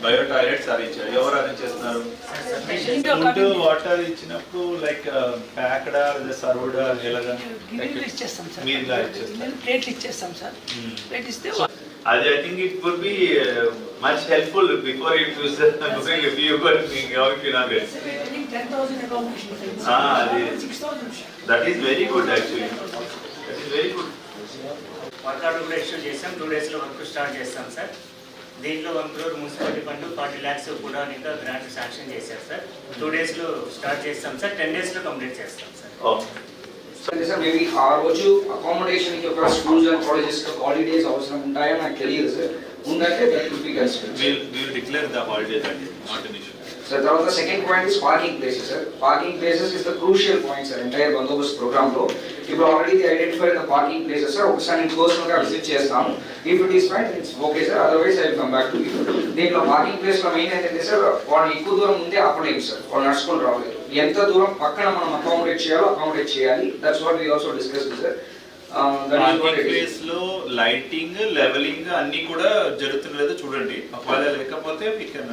Bio toilets arrange ఎవరు arrange చేస్తున్నారు? Food water ఇచ్చినప్పుడు లైక్ ప్యాక్డా సర్వ్డ్ ఎలాగా మీరుగా ఇచ్చేస్తారు? ప్లేట్లు ఇచ్చేస్తాం సార్. ప్లేట్ ఇస్తే అది I think it would be much helpful before it use if you were inaugurate. 10,000 accommodation. అది that is very good actually. That is very good. Workout కూడా ఇష్యూ చేస్తాం. 2 days లో వర్క్ స్టార్ట్ చేస్తాం sir. దీంట్లో 1 crore municipality fund 40 lakhs కూడా ఇంకా grant sanction చేశారు sir. 2 days లో స్టార్ట్ చేస్తాం సార్. 10 days లో కంప్లీట్ చేస్తాం సార్. సార్ మేబీ ఆ రోజు అకామిడేషన్ కి ఒక స్కూల్స్ అండ్ కాలేజెస్ కి హాలిడేస్ అవసరం ఉంటాయో నాకు తెలియదు సార్. ఉందంటే that will be considered. We'll declare the holiday that is not an issue. Sir తర్వాత second point is parking places sir. Parking places is the crucial point sir entire బందోబస్తు programme లో. ఇప్పుడు already identified the parking places sir. ఒకసారి నేను personal గా visit చేస్తాను. If it is fine it's okay sir. Otherwise I will come back to you. దీంట్లో parking place లో main ఏంటంటే సార్ వాళ్ళు ఎక్కువ దూరం ముందే ఆపలేము సార్. వాళ్ళు నడుచుకొని రాలేదు. ఎంత దూరం పక్కన మనం అకామిడేట్ చేయాలో అకామిడేట్ చేయాలి. That's what we also discuss sir. Parking place లో లైటింగ్ లెవెలింగ్ అన్ని కూడా జరుగుతున్నదో చూడండి. ఒకవేళ లేకపోతే వి కెన్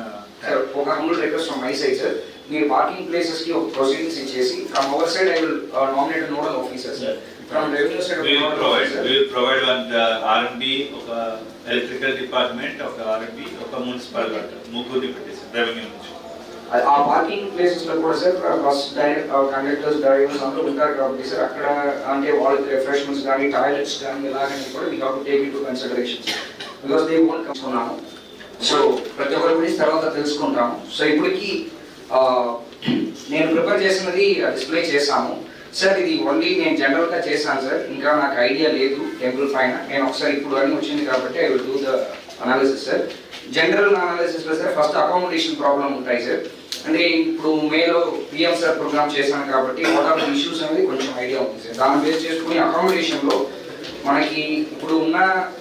ఒక humble request from my side sir. మీరు పార్కింగ్ ప్లేసెస్ కి ఒక ప్రొసీడింగ్స్ ఇచ్చేసి from our side I will nominate nodal officer sir. From revenue side we will provide one R&D ఒక ఎలక్ట్రికల్ డిపార్ట్మెంట్ ఒక R&D ఒక municipal ముగ్గురిని పెట్టేసి రెవెన్యూ నుంచి. ఆ పార్కింగ్ ప్లేసెస్ లో కూడా సార్ బస్ కండక్టర్స్ డ్రైవర్స్ అందరూ ఉంటారు కాబట్టి సార్ అక్కడ అంటే వాళ్ళకి రిఫ్రెష్మెంట్స్ కానీ టాయిలెట్స్ కానీ ఇలాగని కూడా we have to take it to consideration because they won't కమ్సుకున్నాము. సో ప్రతి ఒక్కరి గురించి తర్వాత తెలుసుకుంటాము. సో ఇప్పటికి నేను ప్రిపేర్ చేసినది డిస్ప్లే చేశాము సార్. ఇది ఓన్లీ నేను జనరల్ గా చేశాను సార్. ఇంకా నాకు ఐడియా లేదు టెంపుల్ పైన. నేను ఒకసారి ఇప్పుడు అన్ని వచ్చింది కాబట్టి I will do the analysis sir. General analysis లో సార్ ఫస్ట్ అకామిడేషన్ ప్రాబ్లం ఉంటాయి సార్. అంటే ఇప్పుడు మేలో పిఎం సార్ ప్రోగ్రామ్ చేశాను కాబట్టి వాట్ ఆర్ ద ఇష్యూస్ అనేది కొంచెం ఐడియా ఉంది సార్. దాన్ని బేస్ చేసుకుని అకామిడేషన్ లో మనకి ఇప్పుడు ఉన్న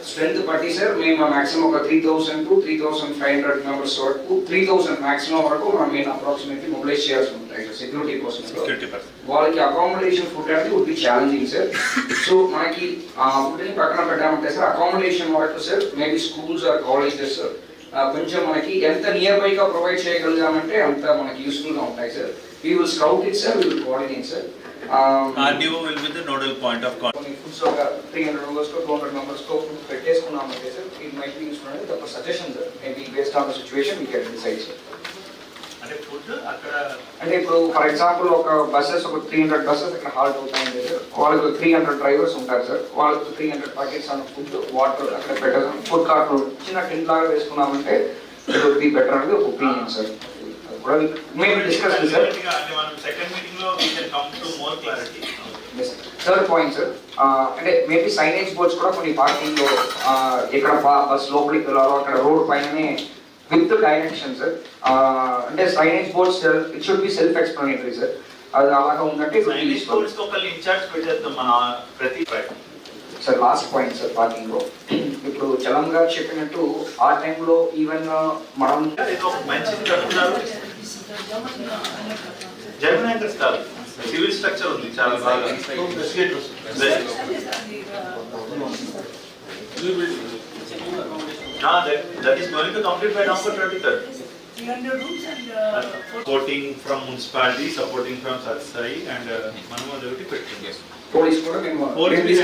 స్ట్రెంత్ బట్టి సార్ మేము మాక్సిమం ఒక 3,000 to 3,500 మెంబర్స్ వరకు 3,000 మాక్సిమం వరకు మనం మెయిన్ అప్రాక్సిమేట్లీ మొబిలైజ్ చేయాల్సి ఉంటాయి సార్ సెక్యూరిటీ కోసం. వాళ్ళకి అకామిడేషన్ ఫుడ్ అనేది would be challenging sir. So మనకి ఆ ఫుడ్ ని పక్కన పెట్టామంటే సార్ అకామిడేషన్ వరకు sir maybe schools or colleges sir కొంచెం మనకి ఎంత నియర్ బై గా ప్రొవైడ్ చేయగలిగామంటే అంత మనకి యూస్ఫుల్ గా ఉంటాయి sir. We will scout it sir. We will coordinate sir. RDO will be the nodal point of contact. Foods ఒక 300 మెంబర్స్ తో 200 మెంబర్స్ తో ఫుడ్ పెట్టేసుకున్నామంటే sir it might be useful అనేది ఒక suggestion sir. Maybe based on the situation we can decide sir. అంటే food అక్కడ అంటే ఇప్పుడు ఫర్ ఎగ్జాంపుల్ ఒక బస్సెస్ ఒక 300 బస్సెస్ ఇక్కడ హాల్ట్ అవుతాయండి సార్. వాళ్ళకి 300 డ్రైవర్స్ ఉంటారు సార్. వాళ్ళకి 300 ప్యాకెట్స్ ఆన్ ఫుడ్ వాటర్ అక్కడ పెట్టడం ఫుడ్ కార్ట్ చిన్న టెంట్ లాగా వేసుకున్నామంటే ఇట్ వుడ్ బి బెటర్ అనేది ఒక ఒపీనియన్ సార్. కూడా మేము డిస్కస్ సార్. అంటే మనం సెకండ్ మీటింగ్ లో we can come to more clarity. Third point sir అంటే మేబీ సైనేజ్ బోర్డ్స్ కూడా కొన్ని పార్కింగ్ లో ఎక్కడ బస్ లోపలికి వెళ్ళాలో అక్కడ రోడ్ పైననే విత్ డైరెక్షన్ సార్. అంటే signage boards it should be self explanatory sir. అది అలాగా ఉందంటే సైనేజ్ బోర్డ్స్ కి ఒకళ్ళు ఇన్ఛార్జ్ పెట్టేద్దాం మన ప్రతి sir. Last point sir parking లో ఇప్పుడు చలం గారు చెప్పినట్టు ఆ టైంలో ఈవెన్ మనం ఏదో మంచిది కట్టుకున్నారు. జర్మన్ యాంకర్స్ కాదు సివిల్ స్ట్రక్చర్ ఉంది చాలా బాగా. That is going to complete by November 23rd. 300 rooms and Supporting from municipality, supporting from Satsai and Manama Devati Petting. Police కూడా మేము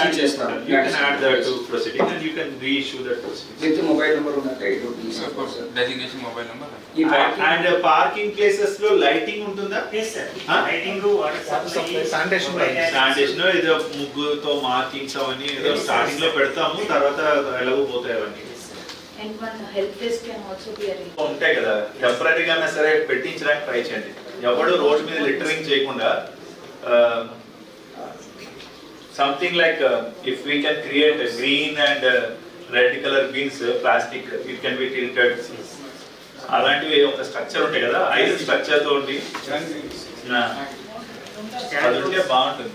add చేస్తాం. You can add that to proceeding and you can reissue that proceeding. With mobile number ఉన్నట్టే it would be sir. Designation mobile number. And parking places లో lighting ఉంటుందా? yes sir. Lighting water supply sanitation ఏదో ముగ్గుతో markings అవన్నీ ఏదో starting లో పెడతాము. తర్వాత ఎలాగో పోతాయి అవన్నీ. And one help desk can also be arranged. ఉంటాయి కదా టెంపరీగా సరే పెట్టించడానికి ట్రై చేయండి. ఎవడు రోడ్ మీద లిటరింగ్ చేయకుండా something like if we can create a green and red color bins plastic it can be tilted. అలాంటివి ఒక స్ట్రక్చర్ ఉంటాయి కదా ఐదు స్ట్రక్చర్ తోటి అది ఉంటే బాగుంటుంది.